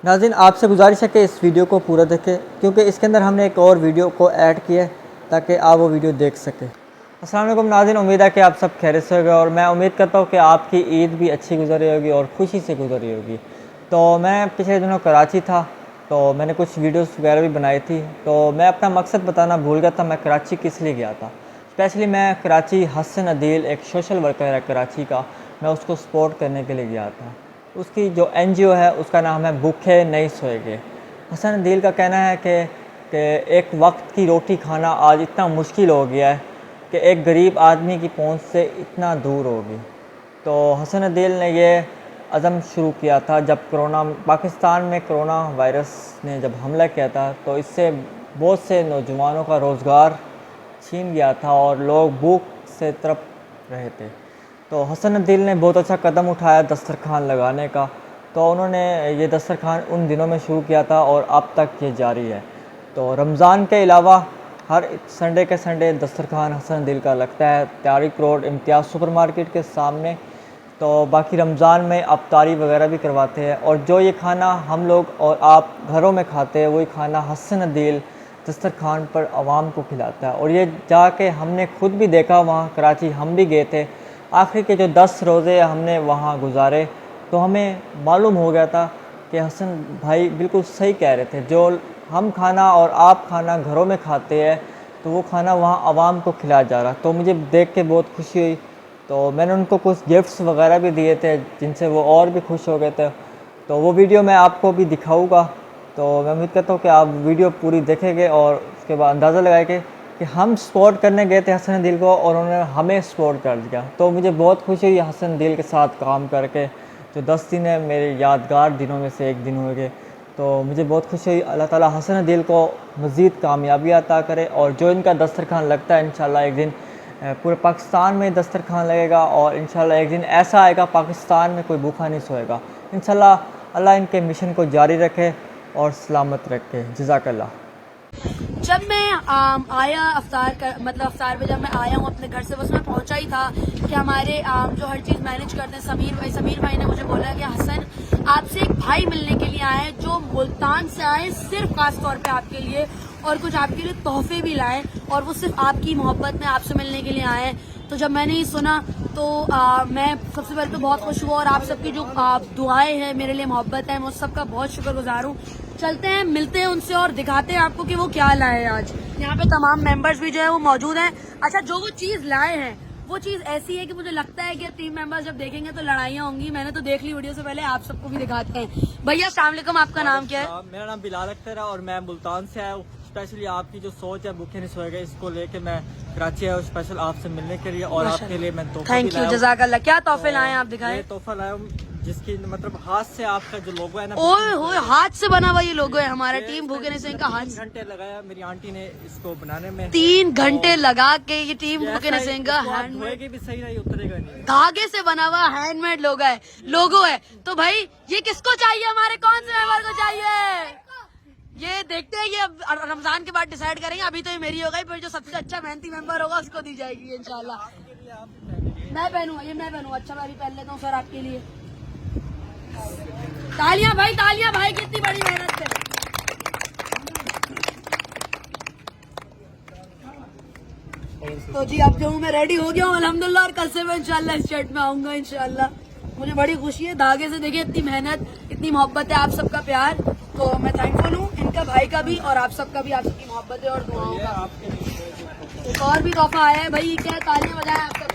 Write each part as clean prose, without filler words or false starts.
नाज़रीन, आपसे गुजारिश है कि इस वीडियो को पूरा देखें, क्योंकि इसके अंदर हमने एक और वीडियो को ऐड किया है ताकि आप वो वीडियो देख सकें। अस्सलाम वालेकुम नाज़रीन, उम्मीद है कि आप सब खैरियत से होंगे और मैं उम्मीद करता हूँ कि आपकी ईद भी अच्छी गुजरी होगी और खुशी से गुजरी होगी। तो मैं पिछले दिनों कराची था, तो मैंने कुछ वीडियोस वगैरह भी बनाई थी। तो मैं अपना मकसद बताना भूल गया था, मैं कराची किस लिए गया था। स्पेशली मैं कराची हसन अदील एक सोशल वर्कर है कराची का, मैं उसको सपोर्ट करने के लिए गया था। उसकी जो NGO है उसका नाम है भूखे नहीं सोएंगे। हसन अदील का कहना है कि एक वक्त की रोटी खाना आज इतना मुश्किल हो गया है कि एक गरीब आदमी की पहुंच से इतना दूर होगी। तो हसन अदील ने ये अज़म शुरू किया था जब पाकिस्तान में कोरोना वायरस ने जब हमला किया था, तो इससे बहुत से नौजवानों का रोज़गार छीन गया था और लोग भूख से तड़प रहे थे। तो हसन अदील ने बहुत अच्छा कदम उठाया दस्तरखान लगाने का। तो उन्होंने ये दस्तरखान उन दिनों में शुरू किया था और अब तक ये जारी है। तो रमज़ान के अलावा हर संडे के संडे दस्तरखान हसन अदील का लगता है तारिक रोड इम्तियाज़ सुपरमार्केट के सामने। तो बाकी रमज़ान में अफ्तारी वगैरह भी करवाते हैं और जो ये खाना हम लोग और आप घरों में खाते हैं वही खाना हसन अदील दस्तरखान पर आवाम को खिलाता है। और ये जाके हमने खुद भी देखा, वहाँ कराची हम भी गए थे। आखिर के जो 10 रोज़े हमने वहाँ गुजारे तो हमें मालूम हो गया था कि हसन भाई बिल्कुल सही कह रहे थे। जो हम खाना और आप खाना घरों में खाते हैं तो वो खाना वहाँ आवाम को खिलाया जा रहा। तो मुझे देख के बहुत खुशी हुई। तो मैंने उनको कुछ गिफ्ट्स वगैरह भी दिए थे जिनसे वो और भी खुश हो गए थे। तो वो वीडियो मैं आपको भी दिखाऊंगा। तो मैं उम्मीद करता हूँ कि आप वीडियो पूरी देखेंगे और उसके बाद अंदाज़ा लगाएंगे कि हम सपोर्ट करने गए थे हसन अदील को और उन्होंने हमें सपोर्ट कर दिया। तो मुझे बहुत खुशी हुई हसन अदील के साथ काम करके। जो 10 दिन है मेरे यादगार दिनों में से एक दिन हो गए। तो मुझे बहुत खुशी हुई। अल्लाह ताला हसन अदील को मज़ीद कामयाबी अता करे और जो इनका दस्तरखान लगता है इंशाल्लाह एक दिन पूरे पाकिस्तान में दस्तरखान लगेगा और इंशाल्लाह एक दिन ऐसा आएगा पाकिस्तान में कोई भूखा नहीं सोएगा। इंशाल्लाह अल्लाह इनके मिशन को जारी रखे और सलामत रखे। जज़ाकल्लाह। जब मैं आया अफ्तार पे जब मैं आया हूँ अपने घर से, बस मैं पहुंचा ही था कि हमारे जो हर चीज़ मैनेज करते हैं समीर भाई ने मुझे बोला कि हसन आपसे एक भाई मिलने के लिए आए जो मुल्तान से आए सिर्फ खास तौर पे आपके लिए, और कुछ आपके लिए तोहफे भी लाए और वो सिर्फ आपकी मोहब्बत में आपसे मिलने के लिए आए। तो जब मैंने ये सुना तो मैं सबसे पहले तो बहुत खुश हुआ और आप सबकी जो दुआएं हैं मेरे लिए, मोहब्बत है, मैं उस सबका बहुत शुक्रगुजार हूँ। चलते हैं, मिलते हैं उनसे और दिखाते हैं आपको कि वो क्या लाए हैं आज। यहाँ पे तमाम मेंबर्स भी जो है वो मौजूद हैं। अच्छा, जो वो चीज लाए हैं वो चीज ऐसी है कि मुझे लगता है कि टीम मेंबर्स जब देखेंगे तो लड़ाइयाँ होंगी। मैंने तो देख ली वीडियो से पहले, आप सबको भी दिखाते हैं। भैया अस्सलाम वालेकुम, आपका नाम क्या है? मेरा नाम बिलाल अख्तर है और मैं मुल्तान से आया हूँ। स्पेशली आपकी जो सोच है भूखे नहीं सोएगा, इसको लेके मैं कराची आया हूँ स्पेशल आपसे मिलने के लिए और आपके लिए मैं तोहफा थैंक यू, जज़ाकल्लाह। क्या तोहफे लाए आप दिखाएं? तोहफा लाया हूँ जिसकी मतलब हाथ से आपका जो लोगो है ना, ओए होए, हाथ से बना हुआ ये लोगो है हमारा टीम भूखे नहीं सोएंगे का हाथ। 3 घंटे लगाया मेरी आंटी ने इसको बनाने में। 3 घंटे लगा के ये टीम भूखे नहीं सोएंगे हैंडमेड भी सही नहीं, उतरेगा नहीं। धागे से बना हुआ हैंडमेड लोगो है। तो भाई ये किसको चाहिए, हमारे कौन से मेंबर को चाहिए? ये देखते हैं, ये रमजान के बाद डिसाइड करेंगे। अभी तो ये मेरी हो गई, फिर जो सबसे अच्छा मेहनती मेंबर होगा उसको दी जाएगी इंशाल्लाह। मैं पहनूंगा, ये मैं पहनूंगा। अच्छा, मैं भी पहन लेता हूँ सर आपके लिए। तालियां भाई की इतनी बड़ी मेहनत से। तो जी अब जो हूँ मैं रेडी हो गया हूँ अल्हम्दुलिल्लाह, और कल से मैं इंशाल्लाह इस शर्ट में आऊंगा इंशाल्लाह। मुझे बड़ी खुशी है, धागे से देखिए इतनी मेहनत, इतनी मोहब्बत है, आप सबका प्यार। तो मैं थैंकफुल हूँ इनका, भाई का भी और आप सबका भी, आप सबकी मोहब्बत है और दुआओं का। एक और भी तोहफा आया है भाई, क्या तालियां बजाएं आप सब।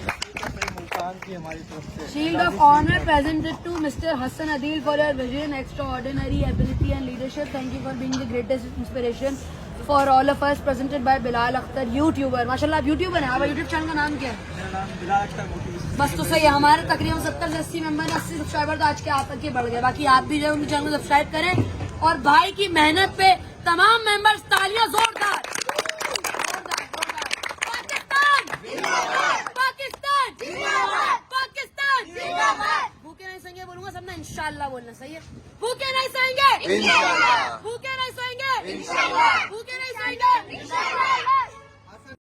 Shield of honor presented to Mr. Hassan Adil for your vision, extraordinary ability and leadership. Thank you for being the greatest inspiration for all of us. Presented by Bilal Akhtar, YouTuber. माशाल्लाह आप YouTuber हैं। आपका YouTube channel का नाम क्या है? मेरा नाम बिलाल अख्तर। बस तो सही है, हमारे तकरीबन 70 से 80 मेंबर हैं, 80 सब्सक्राइबर तो आज के आप तक के बढ़ गए। बाकी आप भी जो है उनके चैनल को सब्सक्राइब करें और भाई की मेहनत पे तमाम मेंबर्स तालियां जोरदार। भूखे नहीं सोएंगे बोलूंगा सबने इंशाल्लाह बोलना, सही है? भूखे नहीं सोएंगे इंशाल्लाह, भूखे नहीं सोएंगे इंशाल्लाह, भूखे नहीं सोएंगे इंशाल्लाह।